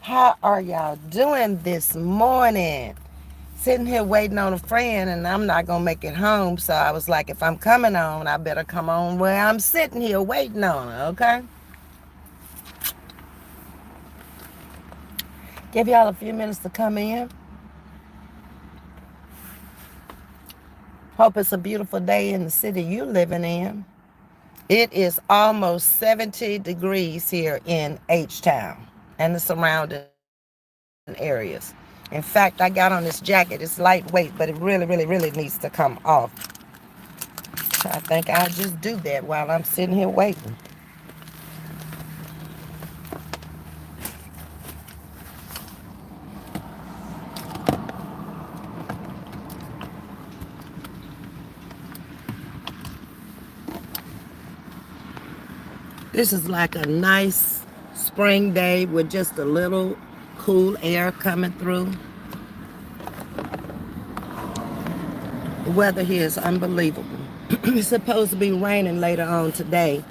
How are y'all doing this morning? Sitting here waiting on a friend, and I'm not going to make it home. So I was like, if I'm coming on, I better come on where I'm sitting here waiting on her, okay? Give y'all a few minutes to come in. Hope it's a beautiful day in the city you're living in. It is almost 70 degrees here in H-Town and the surrounding areas. In fact, I got on this jacket. It's lightweight, but it really needs to come off. So I think I'll just do that while I'm sitting here waiting. This is like a nice spring day with just a little cool air coming through. The weather here is unbelievable. It's supposed to be raining later on today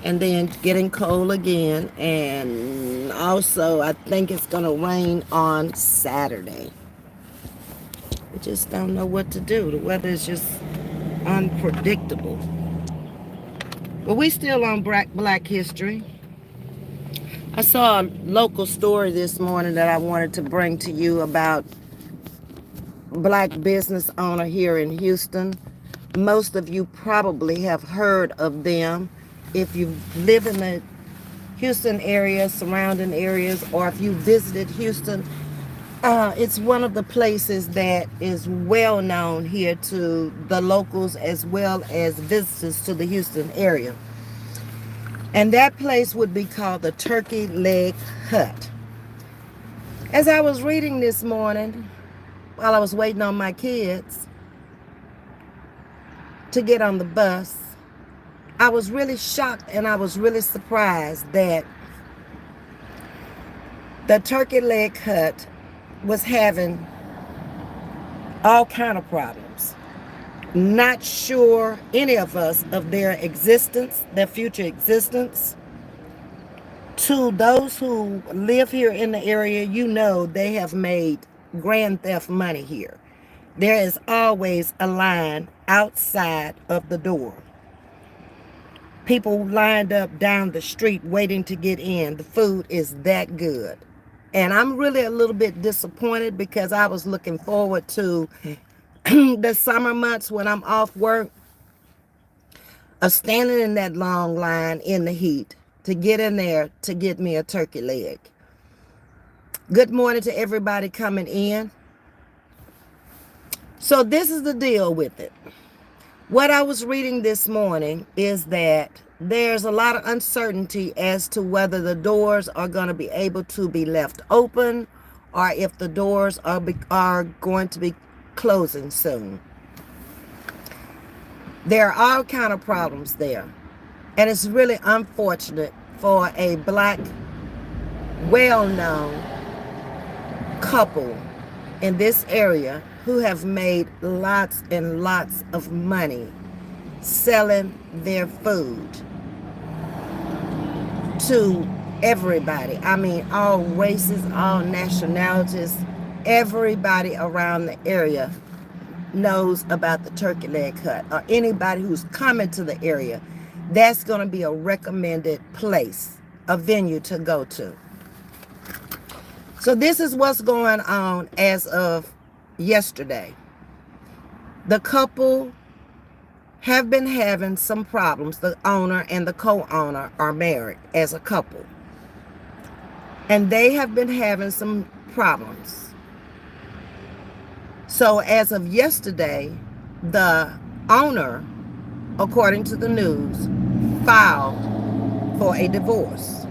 and then getting cold again. And also, I think it's going to rain on Saturday. We just don't know what to do. The weather is just unpredictable. But we still on Black History. I saw a local story this morning that I wanted to bring to you about black business owner here in Houston. Most of you probably have heard of them if you live in the Houston area, surrounding areas, or if you visited Houston. It's one of the places that is well known here to the locals as well as visitors to the Houston area. And that place would be called the Turkey Leg Hut. As I was reading this morning, while I was waiting on my kids to get on the bus, I was really shocked and I was really surprised that the Turkey Leg Hut was having all kind of problems. Not sure any of us of their existence, their future existence. To those who live here in the area, you know they have made grand theft money here. There is always a line outside of the door. People lined up down the street waiting to get in. The food is that good. And I'm really a little bit disappointed because I was looking forward to the summer months when I'm off work, of standing in that long line in the heat to get in there to get me a turkey leg. Good morning to everybody coming in. So this is the deal with it. What I was reading this morning is that there's a lot of uncertainty as to whether the doors are going to be able to be left open or if the doors are going to be closing soon. There are all kind of problems there. And it's really unfortunate for a black, well-known couple in this area who have made lots and lots of money selling their food to everybody. I mean, all races, all nationalities, everybody around the area knows about the Turkey Leg Hut, or anybody who's coming to the area. That's going to be a recommended place, a venue to go to. So this is what's going on as of yesterday. The couple have been having some problems. The owner and the co-owner are married as a couple. And they have been having some problems. So as of yesterday, the owner, according to the news, filed for a divorce.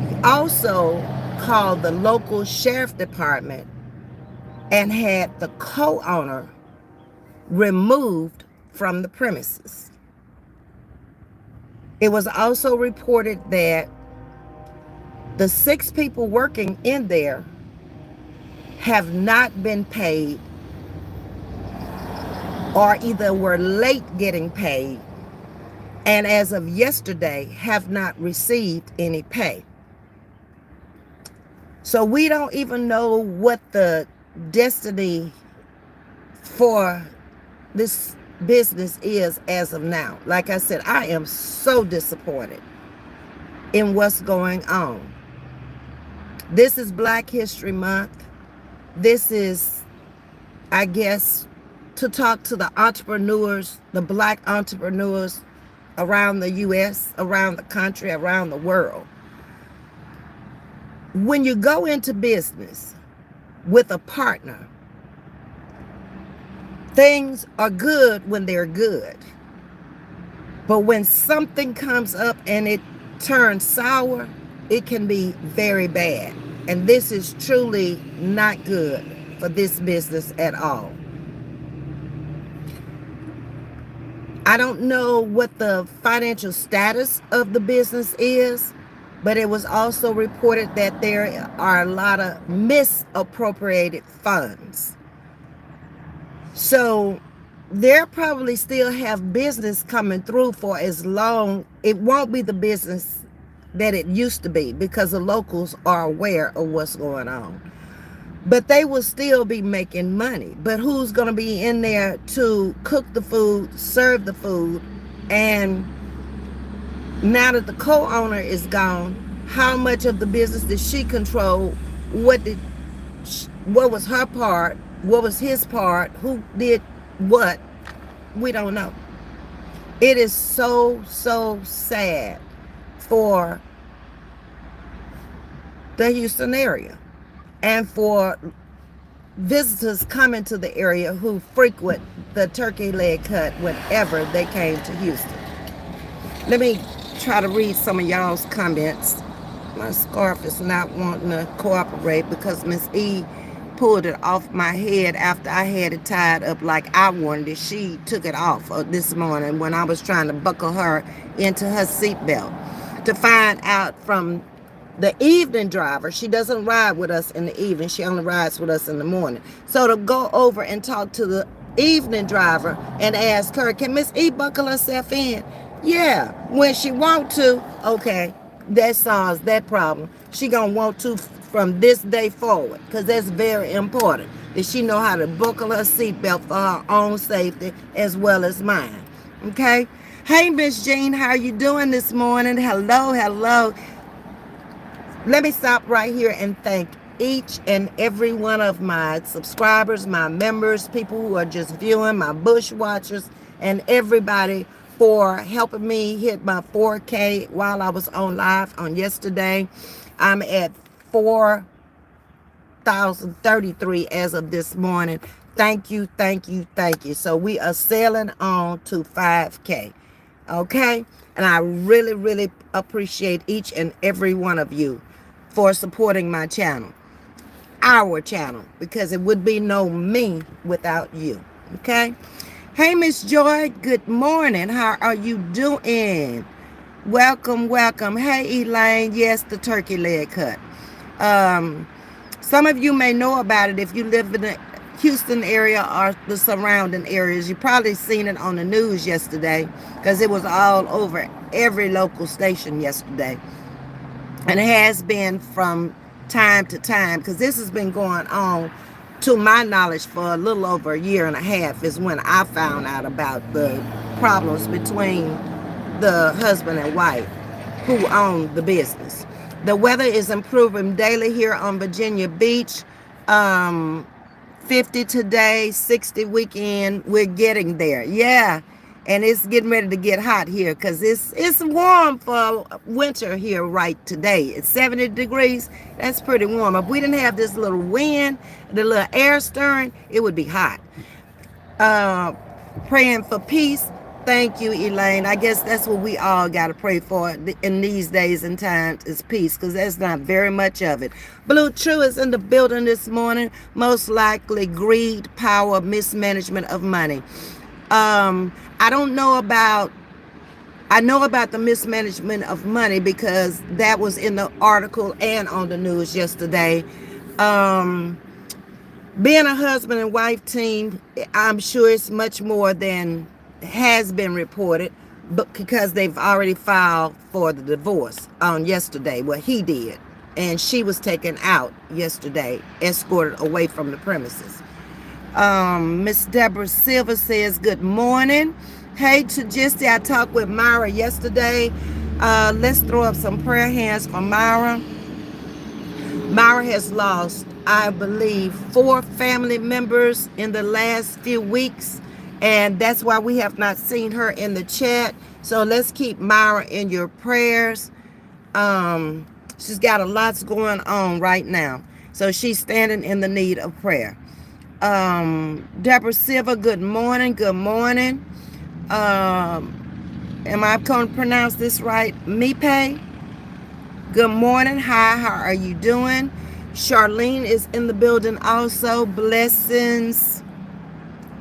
He also called the local sheriff department and had the co-owner removed from the premises. It was also reported that the 6 people working in there have not been paid, or either were late getting paid, and as of yesterday have not received any pay. So we don't even know what the destiny for this business is as of now. Like I said, I am so disappointed in what's going on. This is Black History Month. This is, I guess, to talk to the entrepreneurs, the Black entrepreneurs around the U.S., around the country, around the world. When you go into business with a partner, things are good when they're good. But when something comes up and it turns sour, it can be very bad. And this is truly not good for this business at all. I don't know what the financial status of the business is, but it was also reported that there are a lot of misappropriated funds. So they'll probably still have business coming through for as long. It won't be the business that it used to be because the locals are aware of what's going on. But they will still be making money. But who's going to be in there to cook the food, serve the food? And now that the co-owner is gone, how much of the business did she control? What was her part? What was his part? Who did what? We don't know. It is so sad for the Houston area and for visitors coming to the area who frequent the turkey leg cut whenever they came to Houston. Let me try to read some of y'all's comments. My scarf is not wanting to cooperate because Ms.V pulled it off my head after I had it tied up like I wanted it. She took it off this morning when I was trying to buckle her into her seatbelt. To find out from the evening driver, she doesn't ride with us in the evening, she only rides with us in the morning. So to go over and talk to the evening driver and ask her, can Miss E buckle herself in? Yeah, when she want to, okay, that solves that problem. She gonna want to from this day forward, because that's very important that she know how to buckle her seatbelt for her own safety as well as mine. Okay. Hey, Miss Jean, how are you doing this morning? Hello. Let me stop right here and thank each and every one of my subscribers, my members, people who are just viewing, my bush watchers, and everybody for helping me hit my 4K while I was on live on yesterday. I'm at 4,033 as of this morning. Thank you. So we are sailing on to 5K. Okay? And I really appreciate each and every one of you for supporting my channel, our channel, because it would be no me without you. Okay? Hey, Miss Joy, good morning. How are you doing? Welcome. Hey, Elaine. Yes, the turkey leg cut. Some of you may know about it if you live in the Houston area or the surrounding areas. You probably seen it on the news yesterday because it was all over every local station yesterday. And it has been from time to time because this has been going on, to my knowledge, for a little over a year and a half is when I found out about the problems between the husband and wife who own the business. The weather is improving daily here on Virginia Beach. 50 today, 60 weekend. We're getting there. Yeah. And it's getting ready to get hot here because it's warm for winter here right today. It's 70 degrees. That's pretty warm. If we didn't have this little wind, the little air stirring, it would be hot. Praying for peace. Thank you, Elaine. I guess that's what we all got to pray for in these days and times is peace, because there's not very much of it. Blue True is in the building this morning. Most likely greed, power, mismanagement of money. I know about the mismanagement of money because that was in the article and on the news yesterday. Being a husband and wife team, I'm sure it's much more than has been reported, but because they've already filed for the divorce on yesterday. Well, he did. and she was taken out yesterday, escorted away from the premises. Miss Deborah Silva says, good morning. Hey, Tajisti, I talked with Myra yesterday. Let's throw up some prayer hands for Myra. Myra has lost, I believe, 4 family members in the last few weeks, and that's why we have not seen her in the chat. So let's keep Myra in your prayers. She's got a lot going on right now, so she's standing in the need of prayer. Deborah Silva, good morning. Good morning. Am I going to pronounce this right? Mipe? Good morning. Hi, how are you doing? Charlene is in the building also. Blessings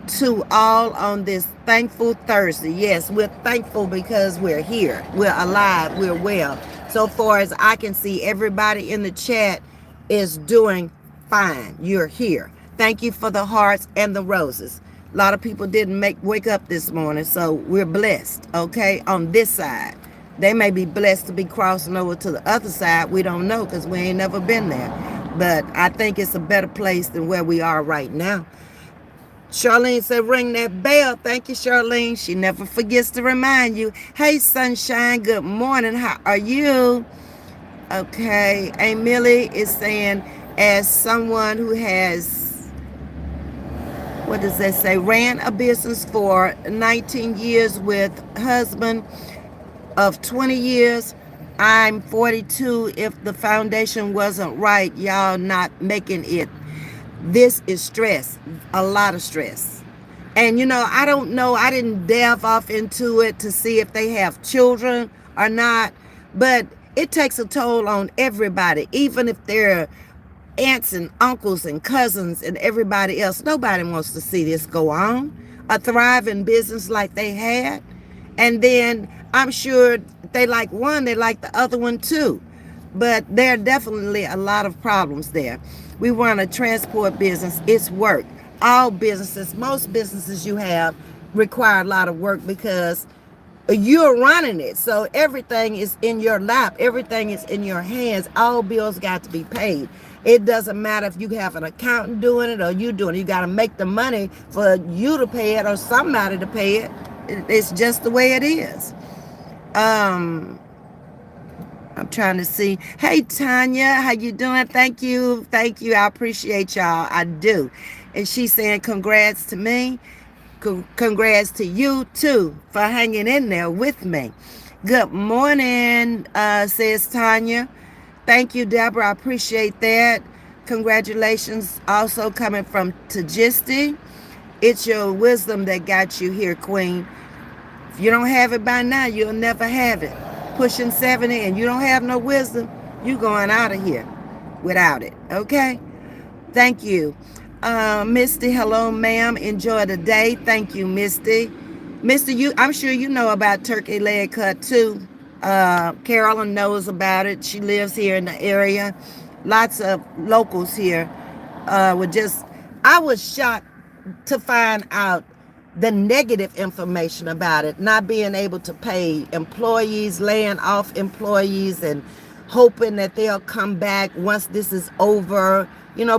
to all on this thankful Thursday. Yes, we're thankful because we're here. We're alive. We're well. So far as I can see, everybody in the chat is doing fine. You're here. Thank you for the hearts and the roses. A lot of people didn't wake up this morning, so we're blessed, okay, on this side. They may be blessed to be crossing over to the other side. We don't know because we ain't never been there. But I think it's a better place than where we are right now. Charlene said, ring that bell. Thank you, Charlene. She never forgets to remind you. Hey, Sunshine, good morning. How are you? Okay. Emily is saying, as someone who has, what does that say, ran a business for 19 years with husband of 20 years, I'm 42. If the foundation wasn't right, y'all not making it. This is stress, a lot of stress. And I don't know, I didn't delve off into it to see if they have children or not, but it takes a toll on everybody, even if they're aunts and uncles and cousins and everybody else. Nobody wants to see this go on. A thriving business like they had. And then I'm sure they like one, they like the other one too. But there are definitely a lot of problems there. We run a transport business. It's work. All businesses, most businesses you have require a lot of work because you're running it. So everything is in your lap. Everything is in your hands. All bills got to be paid. It doesn't matter if you have an accountant doing it or you doing it. You got to make the money for you to pay it or somebody to pay it. It's just the way it is. I'm trying to see. Hey, Tanya, how you doing? Thank you. Thank you. I appreciate y'all. I do. And she's saying congrats to me. Congrats to you, too, for hanging in there with me. Good morning, says Tanya. Thank you, Deborah. I appreciate that. Congratulations also coming from Tajisti. It's your wisdom that got you here, Queen. If you don't have it by now, you'll never have it. Pushing 70 and you don't have no wisdom, you going out of here without it, okay? Thank you. Misty, hello, ma'am. Enjoy the day. Thank you, Misty. Misty, I'm sure you know about turkey leg cut, too. Carolyn knows about it. She lives here in the area. Lots of locals here I was shocked to find out the negative information about it, not being able to pay employees, laying off employees and hoping that they'll come back once this is over.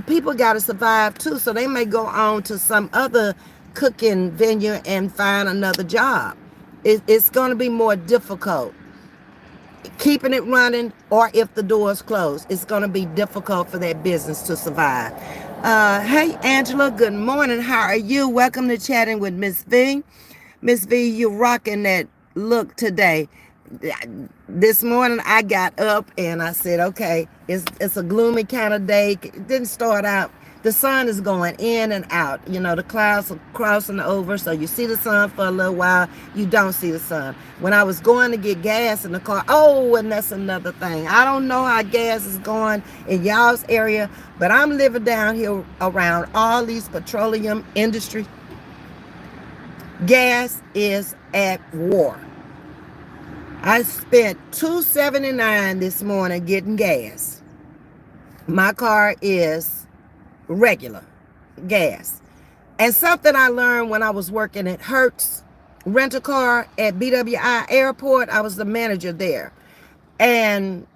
People got to survive too, so they may go on to some other cooking venue and find another job. It's going to be more difficult keeping it running, or if the doors close, it's going to be difficult for that business to survive. Hey, Angela, good morning. How are you? Welcome to Chatting with Ms.V. Ms.V, you're rocking that look today. This morning I got up and I said, okay, it's a gloomy kind of day. It didn't start out. The sun is going in and out. The clouds are crossing over, so you see the sun for a little while. You don't see the sun. When I was going to get gas in the car, and that's another thing. I don't know how gas is going in y'all's area, but I'm living down here around all these petroleum industry. Gas is at war. I spent $2.79 this morning getting gas. My car is regular gas. And something I learned when I was working at Hertz rental car at BWI Airport, I was the manager there. And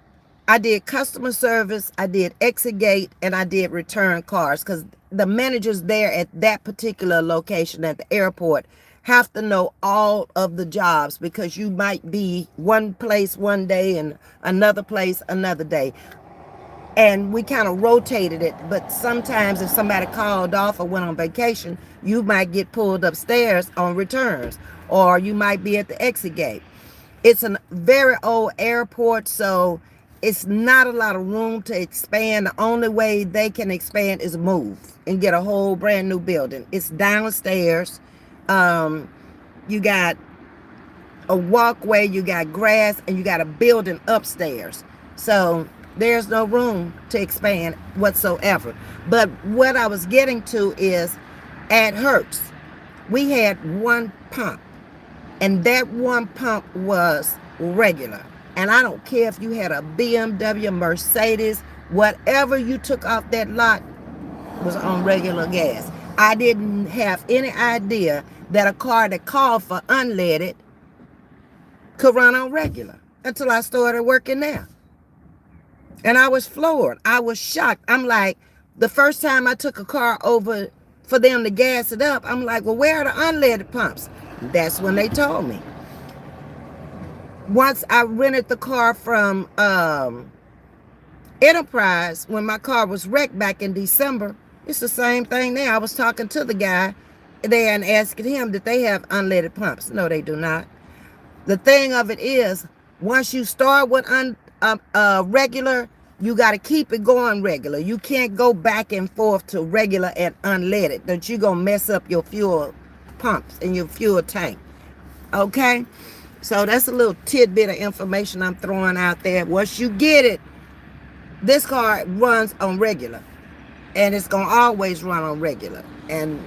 I did customer service, I did exit gate, and I did return cars, because the managers there at that particular location at the airport have to know all of the jobs, because you might be one place one day and another place another day. And we kind of rotated it, but sometimes if somebody called off or went on vacation, you might get pulled upstairs on returns, or you might be at the exit gate. It's a very old airport, so it's not a lot of room to expand. The only way they can expand is move and get a whole brand new building. It's downstairs. You got a walkway, you got grass, and you got a building upstairs. So there's no room to expand whatsoever. But what I was getting to is, at Hertz, we had one pump. And that one pump was regular. And I don't care if you had a BMW, Mercedes, whatever you took off that lot was on regular gas. I didn't have any idea that a car that called for unleaded could run on regular until I started working there. And I was floored. I was shocked. I'm like, the first time I took a car over for them to gas it up, I'm like, well, where are the unleaded pumps? That's when they told me. Once I rented the car from Enterprise, when my car was wrecked back in December, it's the same thing there. I was talking to the guy there and asking him, did they have unleaded pumps? No, they do not. The thing of it is, once you start with regular, you got to keep it going regular. You can't go back and forth to regular and unleaded. That you're going to mess up your fuel pumps and your fuel tank. Okay? So that's a little tidbit of information I'm throwing out there. Once you get it, this car runs on regular. And it's going to always run on regular. And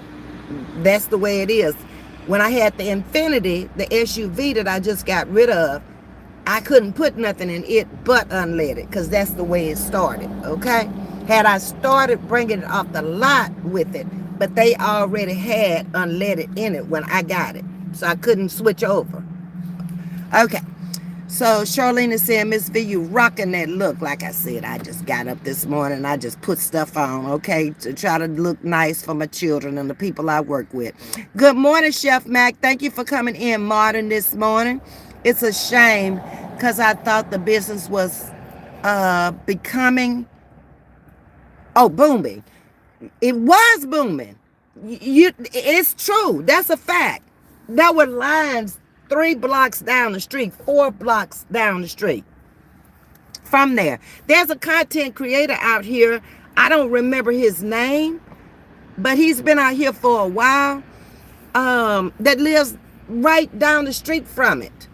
that's the way it is. When I had the Infinity, the SUV that I just got rid of, I couldn't put nothing in it but unleaded, because that's the way it started, okay? Had I started bringing it off the lot with it, but they already had unleaded in it when I got it, so I couldn't switch over. Okay, so Charlene is saying, Ms.V, you rocking that look. Like I said, I just got up this morning, I just put stuff on, okay, to try to look nice for my children and the people I work with. Good morning, Chef Mac. Thank you for coming in modern this morning. It's a shame, because I thought the business was booming. It was booming. It's true. That's a fact. There were lines 3 blocks down the street, 4 blocks down the street from there. There's a content creator out here. I don't remember his name, but he's been out here for a while, that lives right down the street from it.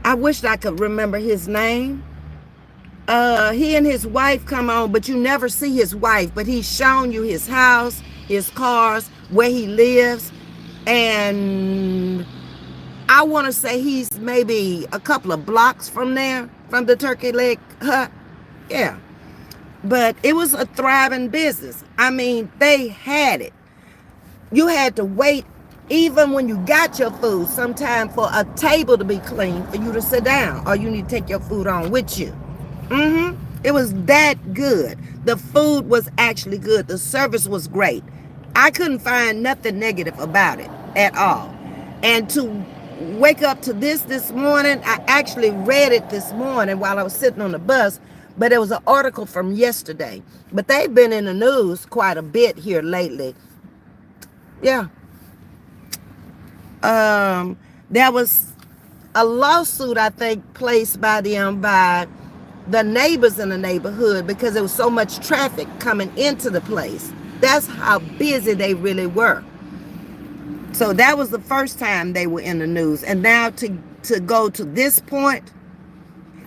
I wish I could remember his name. He and his wife come on, but you never see his wife. But he's shown you his house, his cars, where he lives. And I want to say he's maybe a couple of blocks from there, from the turkey leg hut. Yeah. But it was a thriving business. I mean, they had it. You had to wait, even when you got your food, sometime for a table to be clean for you to sit down, or you need to take your food on with you. It was that good. The food was actually good. The service was great. I couldn't find nothing negative about it at all. And to wake up to this morning, I actually read it this morning while I was sitting on the bus, but it was an article from yesterday. But they've been in the news quite a bit here lately. Yeah. There was a lawsuit, I think, placed by them, by the neighbors in the neighborhood, because there was so much traffic coming into the place. That's how busy they really were. So that was the first time they were in the news. And now to go to this point,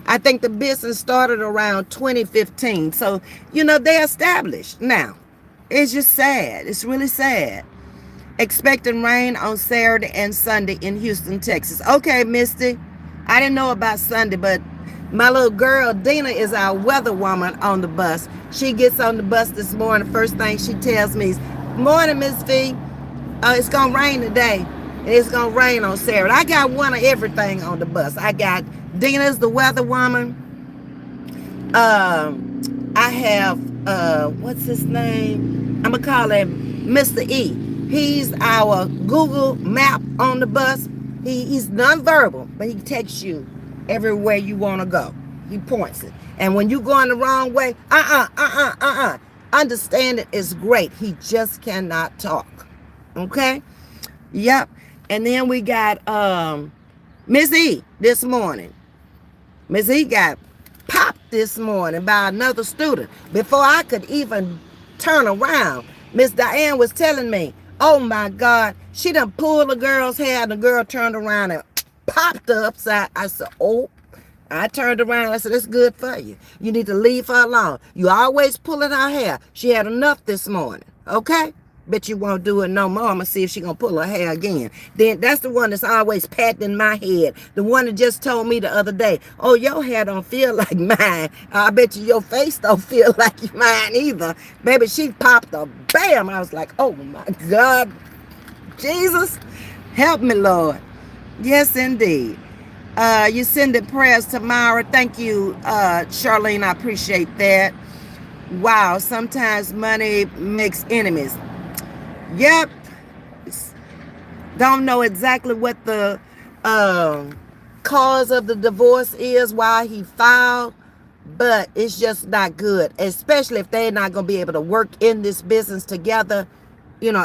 I think the business started around 2015. So, they established now. It's just sad. It's really sad. Expecting rain on Saturday and Sunday in Houston, Texas. Okay, Misty. I didn't know about Sunday, but my little girl, Dina, is our weather woman on the bus. She gets on the bus this morning. First thing she tells me is, morning, Ms.V. It's going to rain today. And it's going to rain on Saturday. I got one of everything on the bus. I got Dina's the weather woman. I have what's his name? I'm gonna call him Mr. E. He's our Google map on the bus. He's nonverbal, but he takes you everywhere you want to go. He points it, and when you going the wrong way, understand is great. He just cannot talk. Okay. Yep. And then we got Ms.V this morning. Ms.V got popped this morning by another student. Before I could even turn around, Miss Diane was telling me, oh my God, she done pulled the girl's hair and the girl turned around and popped her upside. I said, oh. I turned around and I said, it's good for you. You need to leave her alone. You always pulling her hair. She had enough this morning. Okay? Bet you won't do it no more. I'm going to see if she going to pull her hair again. Then that's the one that's always patting my head. The one that just told me the other day, oh, your hair don't feel like mine. I bet you your face don't feel like mine either. Baby, she popped a bam. I was like, oh my God. Jesus, help me, Lord. Yes, indeed. You sending prayers to Myra. Thank you, Charlene. I appreciate that. Wow, sometimes money makes enemies. Yep. Don't know exactly what the cause of the divorce is, why he filed, but it's just not good, especially if they're not going to be able to work in this business together,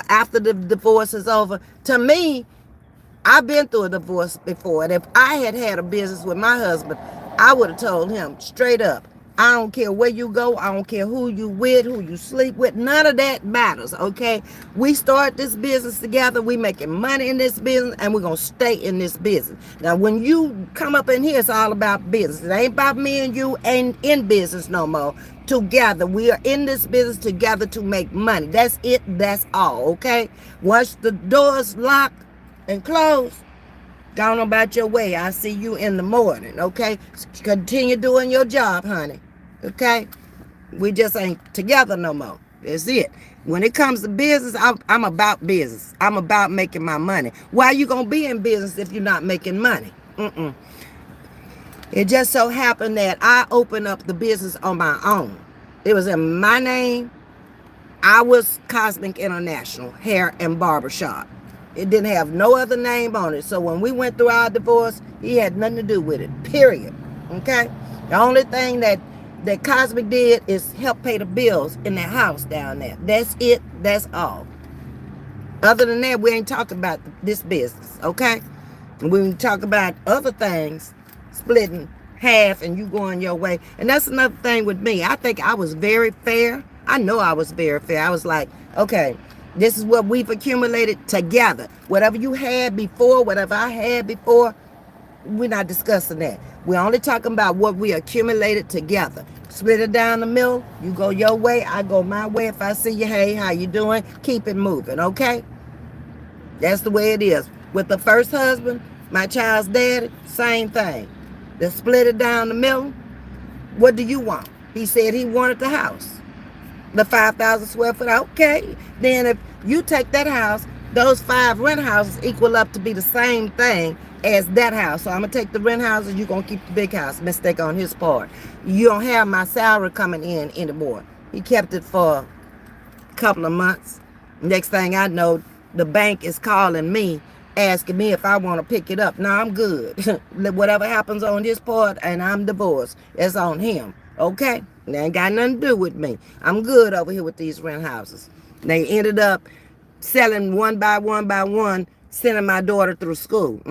after the divorce is over. To me, I've been through a divorce before, and if I had had a business with my husband, I would have told him straight up, I don't care where you go, I don't care who you with, who you sleep with, none of that matters, okay? We start this business together, we making money in this business, and we're going to stay in this business. Now, when you come up in here, it's all about business. It ain't about me and you ain't in business no more. Together, we are in this business together to make money. That's it, that's all, okay? Once the doors locked and close, go on about your way. I'll see you in the morning, okay? Continue doing your job, honey, okay? We just ain't together no more. That's it. When it comes to business, I'm about business. I'm about making my money. Why you gonna be in business if you're not making money? It just so happened that I opened up the business on my own. It was in my name. I was Cosmic International Hair and Barbershop. It didn't have no other name on it. So when we went through our divorce, he had nothing to do with it, period. Okay? The only thing that Cosmic did is help pay the bills in that house down there. That's it. That's all. Other than that, we ain't talking about this business, okay? We talk about other things, splitting half and you going your way. And that's another thing with me. I think I was very fair. I know I was very fair. I was like, okay, this is what we've accumulated together. Whatever you had before, whatever I had before, we're not discussing that. We're only talking about what we accumulated together. Split it down the middle. You go your way, I go my way. If I see you, hey, how you doing? Keep it moving, okay? That's the way it is. With the first husband, my child's daddy, same thing. They split it down the middle. What do you want? He said he wanted the house. The 5,000 square foot, okay. Then if you take that house, those 5 rent houses equal up to be the same thing as that house. So I'm going to take the rent houses, you're going to keep the big house. Mistake on his part. You don't have my salary coming in anymore. He kept it for a couple of months. Next thing I know, the bank is calling me, asking me if I want to pick it up. No, I'm good. Whatever happens on this part and I'm divorced, it's on him. Okay? They ain't got nothing to do with me. I'm good over here with these rent houses. They ended up selling one by one, sending my daughter through school.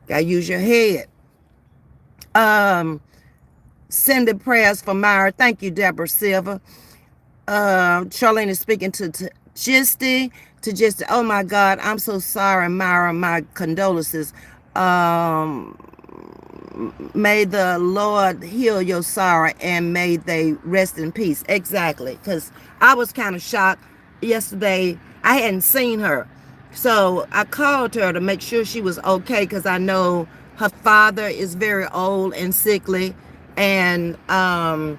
Gotta use your head. Sending prayers for Myra. Thank you, Deborah Silva. Charlene is speaking to Gisty. Oh my God, I'm so sorry, Myra. My condolences. May the Lord heal your sorrow and may they rest in peace. Exactly. Because I was kind of shocked yesterday. I hadn't seen her. So I called her to make sure she was okay because I know her father is very old and sickly. And I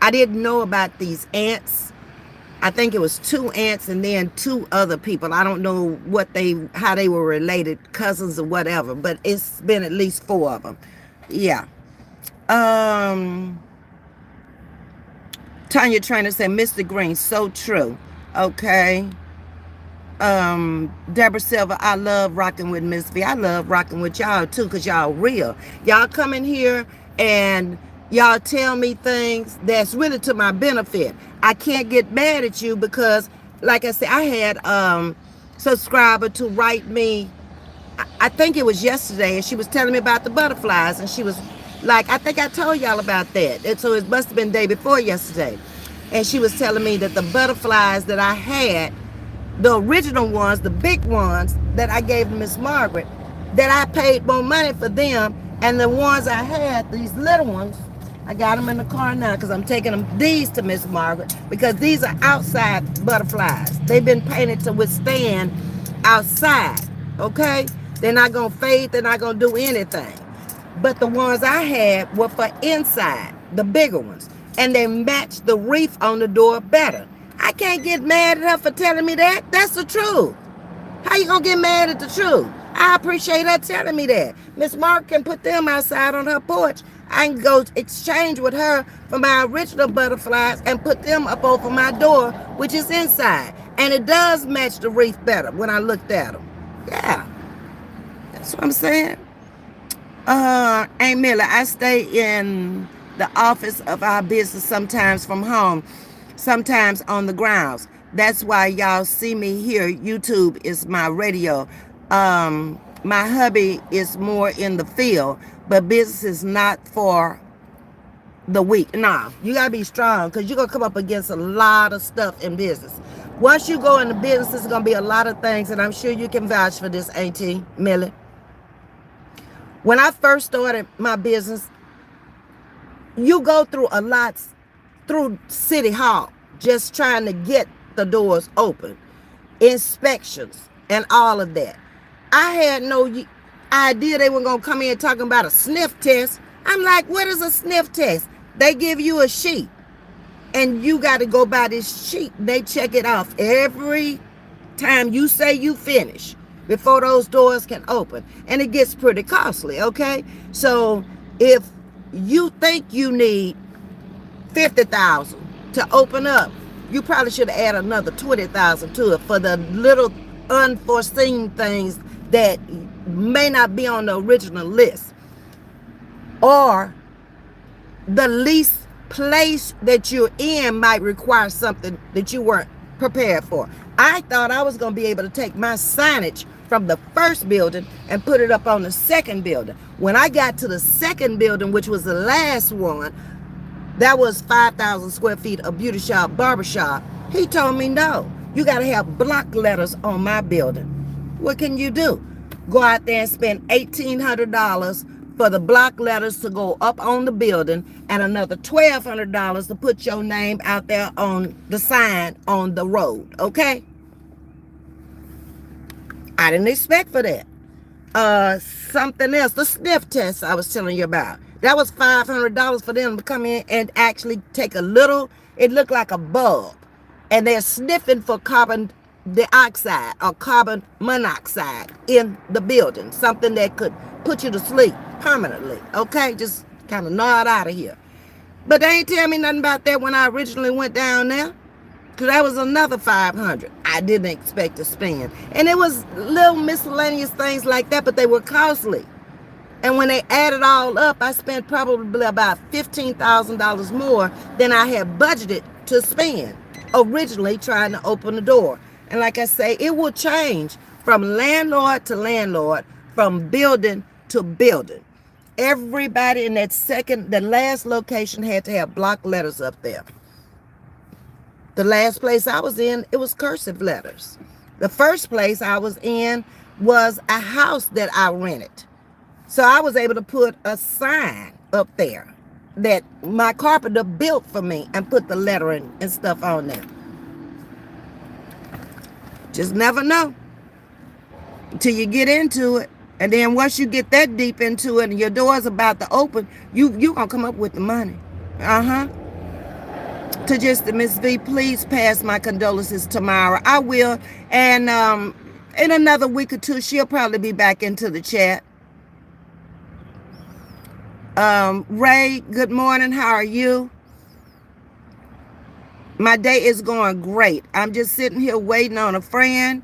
didn't know about these aunts. I think it was 2 aunts and then 2 other people. I don't know how they were related, cousins or whatever, but it's been at least 4 of them. Yeah. Um, Tanya Trainer said, Mr. Green, so true. Okay. Deborah Silver, I love rocking with Ms.V. I love rocking with y'all too, because y'all real. Y'all come in here and y'all tell me things that's really to my benefit. I can't get mad at you because, like I said, I had subscriber to write me, I think it was yesterday, and she was telling me about the butterflies, and she was like, I think I told y'all about that. And so it must have been the day before yesterday. And she was telling me that the butterflies that I had, the original ones, the big ones that I gave to Miss Margaret, that I paid more money for them, and the ones I had, these little ones, I got them in the car now because I'm taking them these to Miss Margaret because these are outside butterflies. They've been painted to withstand outside, okay? They're not going to fade. They're not going to do anything. But the ones I had were for inside, the bigger ones. And they matched the wreath on the door better. I can't get mad at her for telling me that. That's the truth. How you gonna get mad at the truth? I appreciate her telling me that. Miss Mark can put them outside on her porch. I can go exchange with her for my original butterflies and put them up over my door, which is inside. And it does match the wreath better when I looked at them. Yeah, that's what I'm saying. Aunt Miller, I stay in the office of our business, sometimes from home, sometimes on the grounds. That's why y'all see me here. YouTube is my radio. My hubby is more in the field, but business is not for the weak. Nah, you gotta be strong because you're gonna come up against a lot of stuff in business. Once you go into business, there's gonna be a lot of things, and I'm sure you can vouch for this, Auntie Millie. When I first started my business, you go through a lot through City Hall, just trying to get the doors open, inspections, and all of that. I had no idea they were going to come in talking about a sniff test. I'm like, what is a sniff test? They give you a sheet, and you got to go by this sheet. They check it off every time you say you finish before those doors can open. And it gets pretty costly, okay? So if you think you need $50,000 to open up, you probably should add another $20,000 to it for the little unforeseen things that may not be on the original list, or the lease place that you're in might require something that you weren't prepared for. I thought I was going to be able to take my signage from the first building and put it up on the second building. When I got to the second building, which was the last one, that was 5,000 square feet of beauty shop, barbershop. He told me, no, you got to have block letters on my building. What can you do? Go out there and spend $1,800 for the block letters to go up on the building, and another $1,200 to put your name out there on the sign on the road, okay? I didn't expect for that. Something else, the sniff test I was telling you about. That was $500 for them to come in and actually take a little, it looked like a bulb, and they're sniffing for carbon dioxide or carbon monoxide in the building, something that could put you to sleep permanently, okay? Just kind of nod out of here. But they ain't tell me nothing about that when I originally went down there, because that was another $500 I didn't expect to spend. And it was little miscellaneous things like that, but they were costly. And when they added all up, I spent probably about $15,000 more than I had budgeted to spend originally trying to open the door. And like I say, it will change from landlord to landlord, from building to building. Everybody in the last location had to have block letters up there. The last place I was in, it was cursive letters. The first place I was in was a house that I rented. So I was able to put a sign up there that my carpenter built for me and put the lettering and stuff on there. Just never know until you get into it. And then once you get that deep into it and your door's about to open, you gonna come up with the money. To just the Ms.V, please pass my condolences tomorrow. I will. And in another week or two, she'll probably be back into the chat. Ray, good morning. How are you? My day is going great. I'm just sitting here waiting on a friend.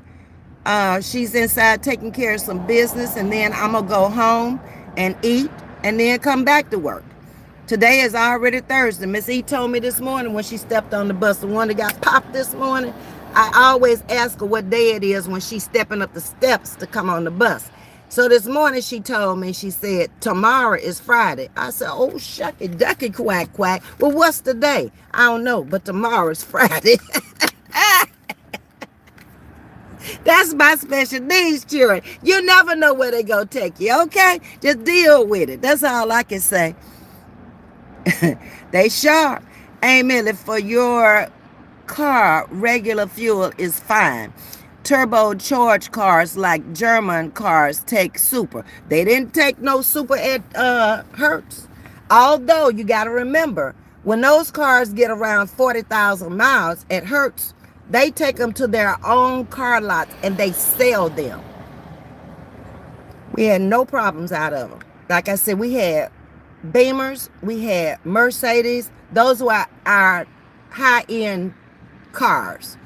She's inside taking care of some business, and then I'm going to go home and eat and then come back to work. Today is already Thursday. Ms.V told me this morning when she stepped on the bus, the one that got popped this morning, I always ask her what day it is when she's stepping up the steps to come on the bus. So this morning she told me, she said, tomorrow is Friday. I said, oh, shucky ducky quack quack. Well, what's the day? I don't know, but tomorrow is Friday. That's my special needs children. You never know where they go take you, okay? Just deal with it. That's all I can say. They sharp. Amen. For your car, regular fuel is fine. Turbocharged cars like German cars take super. They didn't take no super at Hertz. Although you got to remember, when those cars get around 40,000 miles at Hertz, they take them to their own car lots and they sell them. We had no problems out of them. Like I said, we had Beamers, we had Mercedes. Those were our high-end cars.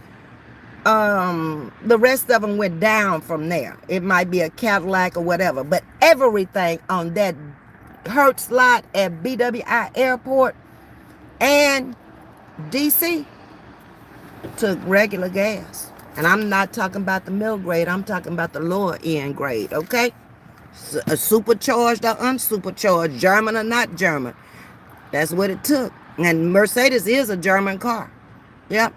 The rest of them went down from there. It might be a Cadillac or whatever, but everything on that Hertz lot at BWI Airport and DC took regular gas. And I'm not talking about the middle grade, I'm talking about the lower end grade, okay? A supercharged or unsupercharged, German or not German. That's what it took. And Mercedes is a German car. Yep.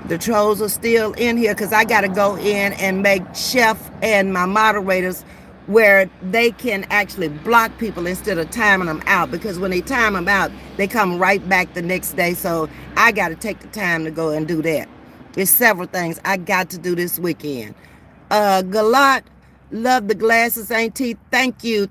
The trolls are still in here because I got to go in and make Chef and my moderators where they can actually block people instead of timing them out, because when they time them out, they come right back the next day. So I got to take the time to go and do that. There's several things I got to do this weekend. Galat, love the glasses, auntie. Thank you,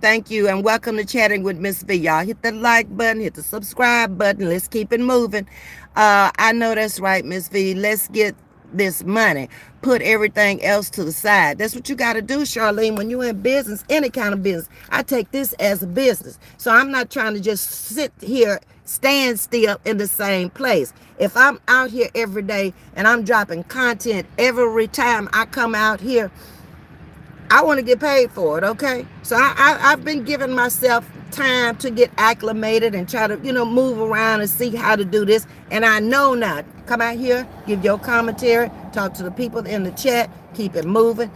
and welcome to Chatting with Ms.V. Y'all hit the like button, hit the subscribe button. Let's keep it moving. I know that's right, Ms.V. Let's get this money. Put everything else to the side. That's what you got to do, Charlene. When you're in business, any kind of business, I take this as a business. So I'm not trying to just sit here, stand still in the same place. If I'm out here every day and I'm dropping content every time I come out here, I want to get paid for it, okay? So I've been giving myself time to get acclimated and try to, move around and see how to do this. And I know now. Come out here, give your commentary, talk to the people in the chat, keep it moving.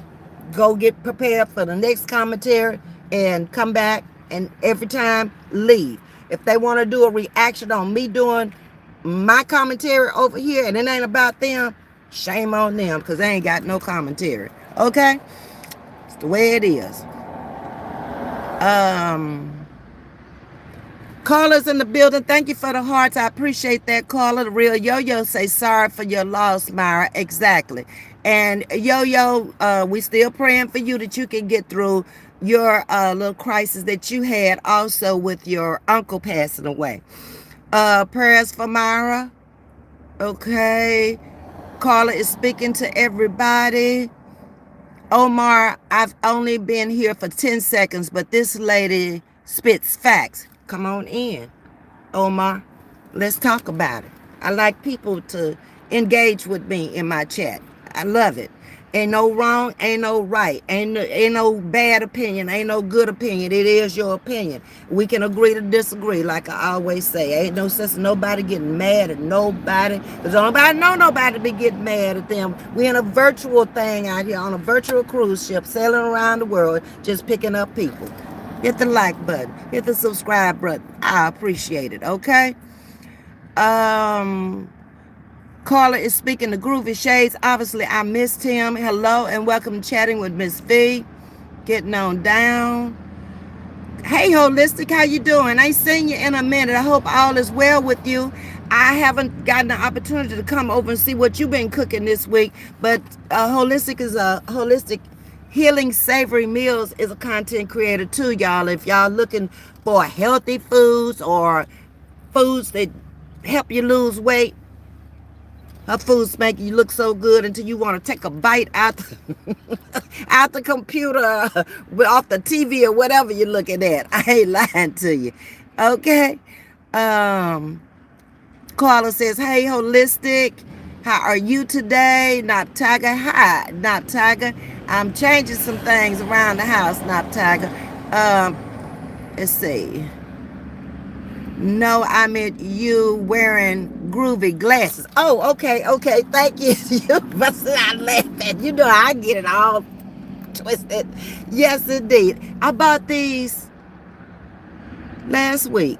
Go get prepared for the next commentary and come back and every time leave. If they want to do a reaction on me doing my commentary over here and it ain't about them, shame on them because they ain't got no commentary, okay? The way it is. Callers in the building, thank you for the hearts. I appreciate that, caller. The real Yo-Yo say sorry for your loss, Myra. Exactly. And Yo-Yo, we still praying for you that you can get through your little crisis that you had also with your uncle passing away. Prayers for Myra. Okay. Caller is speaking to everybody. Omar, I've only been here for 10 seconds, but this lady spits facts. Come on in, Omar. Let's talk about it. I like people to engage with me in my chat. I love it. Ain't no wrong, ain't no right, ain't no bad opinion, ain't no good opinion. It is your opinion. We can agree to disagree, like I always say. Ain't no sense of nobody getting mad at nobody. Because nobody know nobody to be getting mad at them. We in a virtual thing out here on a virtual cruise ship, sailing around the world, just picking up people. Hit the like button, hit the subscribe button. I appreciate it, okay? Carla is speaking to Groovy Shades. Obviously, I missed him. Hello and welcome to Chatting with Ms.V. Getting on down. Hey, Holistic, how you doing? I ain't seen you in a minute. I hope all is well with you. I haven't gotten the opportunity to come over and see what you've been cooking this week, but Holistic is a holistic healing savory meals is a content creator too, y'all. If y'all looking for healthy foods or foods that help you lose weight, Her food's making you look so good until you want to take a bite out out the computer, off the TV or whatever you're looking at. I ain't lying to you. Okay. Um, Carla says, hey, Holistic. How are you today? Not Tiger. Hi, Not Tiger. I'm changing some things around the house, Not Tiger. Let's see. No, I meant you wearing groovy glasses. Oh, okay, okay. Thank you. But I laugh at you. Know I get it all twisted. Yes, indeed. I bought these last week.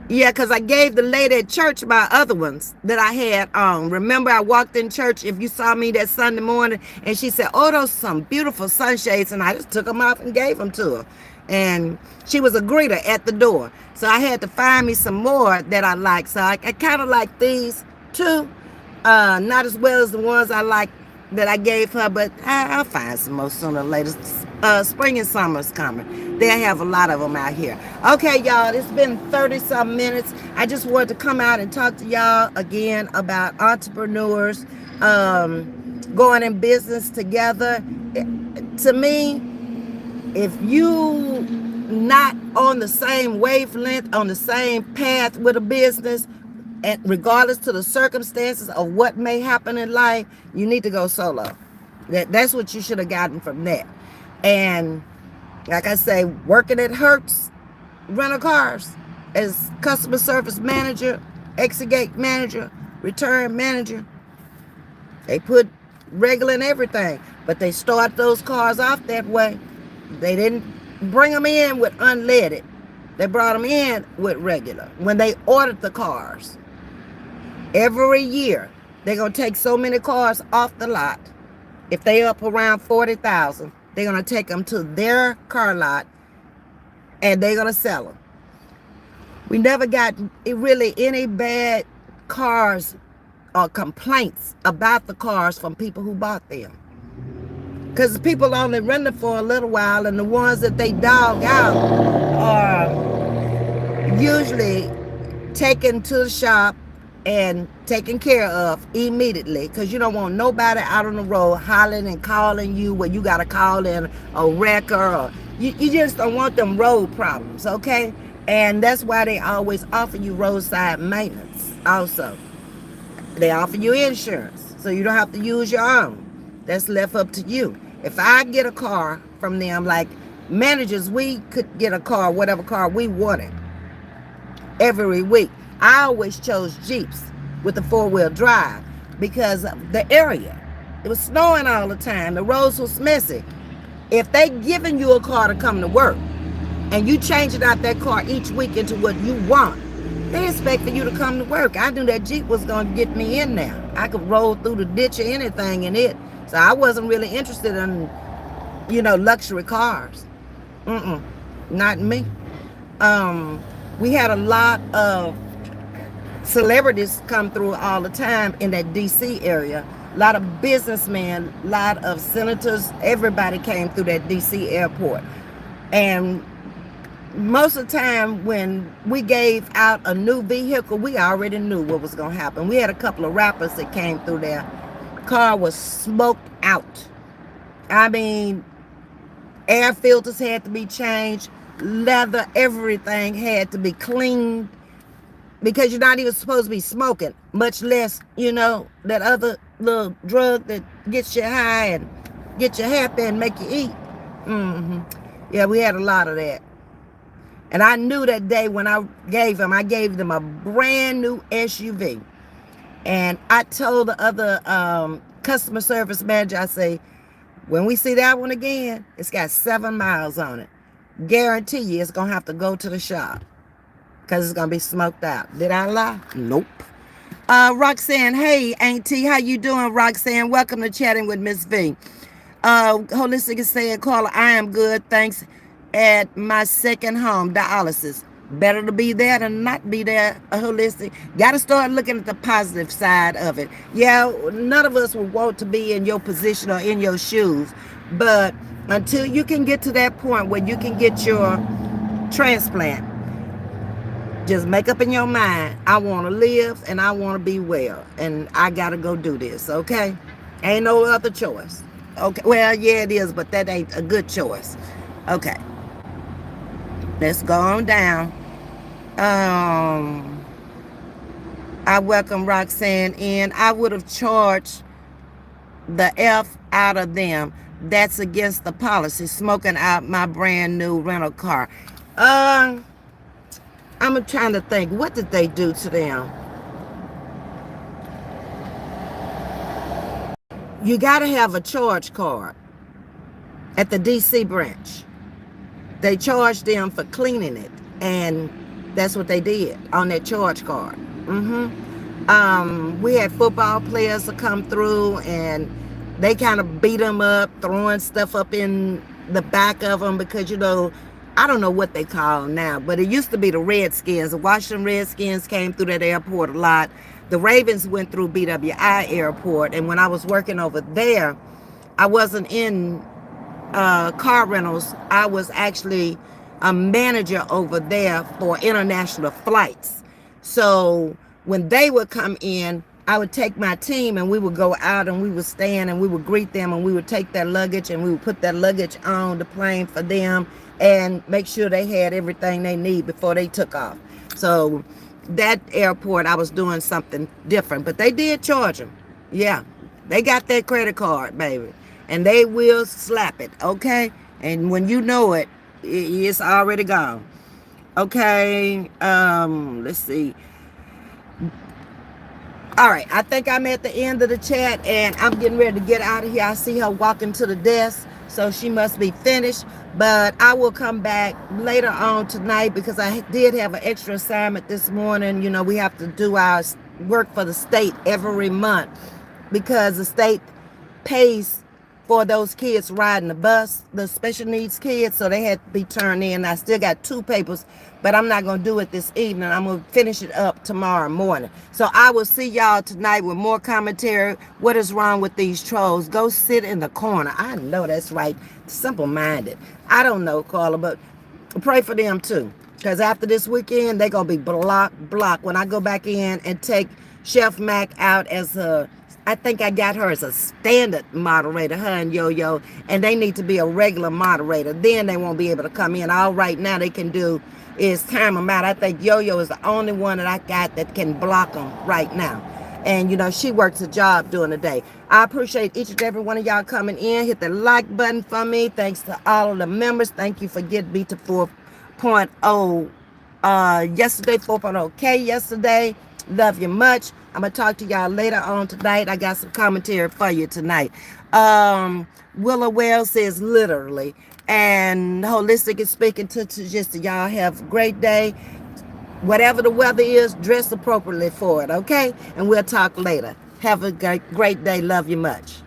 Yeah, because I gave the lady at church my other ones that I had on. Remember, I walked in church, if you saw me that Sunday morning, and she said, oh, those are some beautiful sunshades, and I just took them off and gave them to her. And she was a greeter at the door. So I had to find me some more that I like. So I kind of like these too. Not as well as the ones I like that I gave her, but I'll find some more sooner or later. Spring and summer's coming. They have a lot of them out here. Okay, y'all, it's been 30-some minutes. I just wanted to come out and talk to y'all again about entrepreneurs going in business together. To me, if you not on the same wavelength, on the same path with a business, and regardless to the circumstances of what may happen in life, you need to go solo. That's what you should have gotten from that. And like I say, working at Hertz Rental Cars as customer service manager, exit gate manager, return manager, they put regular in everything, but they start those cars off that way. They didn't bring them in with unleaded. They brought them in with regular. When they ordered the cars, every year, they're going to take so many cars off the lot. If they up around 40,000, they're going to take them to their car lot and they're going to sell them. We never got really any bad cars or complaints about the cars from people who bought them. Because people only rent them for a little while, and the ones that they dog out are usually taken to the shop and taken care of immediately, because you don't want nobody out on the road hollering and calling you when you got to call in a wrecker, or you just don't want them road problems, okay? And that's why they always offer you roadside maintenance. Also, they offer you insurance, so you don't have to use your own. That's left up to you. If I get a car from them, like managers, we could get a car, whatever car we wanted every week. I always chose Jeeps with the 4-wheel drive because of the area. It was snowing all the time. The roads was messy. If they giving you a car to come to work and you changing out that car each week into what you want, they expect for you to come to work. I knew that Jeep was going to get me in there. I could roll through the ditch or anything in it. So I wasn't really interested in, luxury cars. Not me. We had a lot of celebrities come through all the time in that DC area. A lot of businessmen, a lot of senators, everybody came through that DC airport. And most of the time when we gave out a new vehicle, we already knew what was going to happen. We had a couple of rappers that came through there. Car was smoked out. I mean, air filters had to be changed. Leather, everything had to be cleaned. Because you're not even supposed to be smoking, much less, that other little drug that gets you high and get you happy and make you eat. Yeah, we had a lot of that. And I knew that day when I gave them a brand new SUV. And I told the other customer service manager, I say, when we see that one again, it's got 7 miles on it. Guarantee you it's going to have to go to the shop. Because it's going to be smoked out. Did I lie? Nope. Roxanne, hey, Auntie, how you doing, Roxanne? Welcome to Chatting with Ms.V. Holistic is saying, Carla, I am good, thanks. At my second home, dialysis. Better to be there than not be there, Holistic. Got to start looking at the positive side of it. Yeah, none of us would want to be in your position or in your shoes. But until you can get to that point where you can get your transplant, Just make up in your mind, I want to live and I want to be well. And I got to go do this, okay? Ain't no other choice. Okay, well, yeah, it is, but that ain't a good choice. Okay, let's go on down. Um, I welcome Roxanne in. I would have charged the F out of them. That's against the policy. Smoking out my brand new rental car. I'm trying to think. What did they do to them? You got to have a charge card at the DC branch. They charged them for cleaning it, and that's what they did on that charge card. We had football players to come through, and they kind of beat them up, throwing stuff up in the back of them because, I don't know what they call them now, but it used to be the Redskins. The Washington Redskins came through that airport a lot. The Ravens went through BWI Airport, and when I was working over there, I wasn't in car rentals. I was actually a manager over there for international flights. So when they would come in, I would take my team and we would go out and we would stand and we would greet them and we would take their luggage and we would put their luggage on the plane for them and make sure they had everything they need before they took off. So that airport, I was doing something different, but they did charge them. Yeah, they got that credit card, baby, and they will slap it, okay? And when you know it, it's already gone. Okay, let's see. All right, I think I'm at the end of the chat, and I'm getting ready to get out of here. I see her walking to the desk, so she must be finished. But I will come back later on tonight because I did have an extra assignment this morning. We have to do our work for the state every month because the state pays for those kids riding the bus, the special needs kids, so they had to be turned in. I still got 2 papers, but I'm not going to do it this evening. I'm going to finish it up tomorrow morning. So I will see y'all tonight with more commentary. What is wrong with these trolls? Go sit in the corner. I know that's right. Simple-minded. I don't know, Carla, but pray for them too. Because after this weekend, they're going to be blocked. When I go back in and take Chef Mac out as I think I got her as a standard moderator, her and Yo-Yo, and they need to be a regular moderator. Then they won't be able to come in. All right now they can do is time them out. I think Yo-Yo is the only one that I got that can block them right now. And, she works a job during the day. I appreciate each and every one of y'all coming in. Hit the like button for me. Thanks to all of the members. Thank you for getting me to 4.0 yesterday, 4.0K yesterday. Love you much. I'm going to talk to y'all later on tonight. I got some commentary for you tonight. Willow Wells says literally. And Holistic is speaking to just y'all have a great day. Whatever the weather is, dress appropriately for it, okay? And we'll talk later. Have a great day. Love you much.